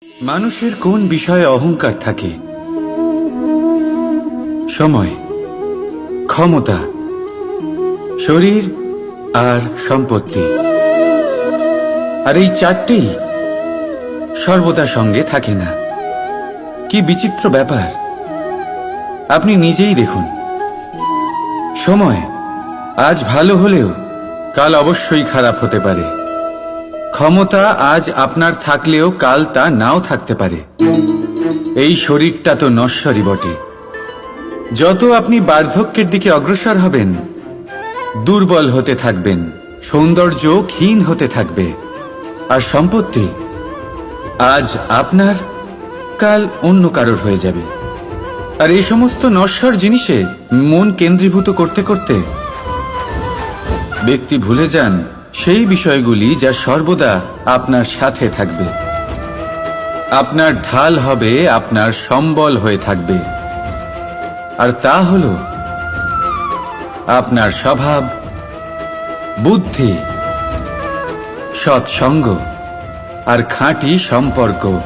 মানুষের কোন বিষয়ে অহংকার থাকে? সময়, ক্ষমতা, শরীর আর সম্পত্তি। আর এই চারটেই সর্বদা সঙ্গে থাকে না। কি বিচিত্র ব্যাপার! আপনি নিজেই দেখুন, সময় আজ ভালো হলেও কাল অবশ্যই খারাপ হতে পারে। ক্ষমতা আজ আপনার থাকলেও কাল তা নাও থাকতে পারে। এই শরীরটা তো নশ্বরই বটে। যত আপনি বার্ধক্যের দিকে অগ্রসর হবেন, দুর্বল হতে থাকবেন, সৌন্দর্য ক্ষীণ হতে থাকবে। আর সম্পত্তি আজ আপনার, কাল অন্য কারোর হয়ে যাবে। আর এই সমস্ত নশ্বর জিনিসে মন কেন্দ্রীভূত করতে করতে ব্যক্তি ভুলে যান সেই বিষয়গুলি যা সর্বদা আপনার সাথে থাকবে, আপনার ঢাল হবে, আপনার সম্বল হয়ে থাকবে। আর তা হল আপনার স্বভাব, বুদ্ধি, সৎসঙ্গ আর খাঁটি সম্পর্ক।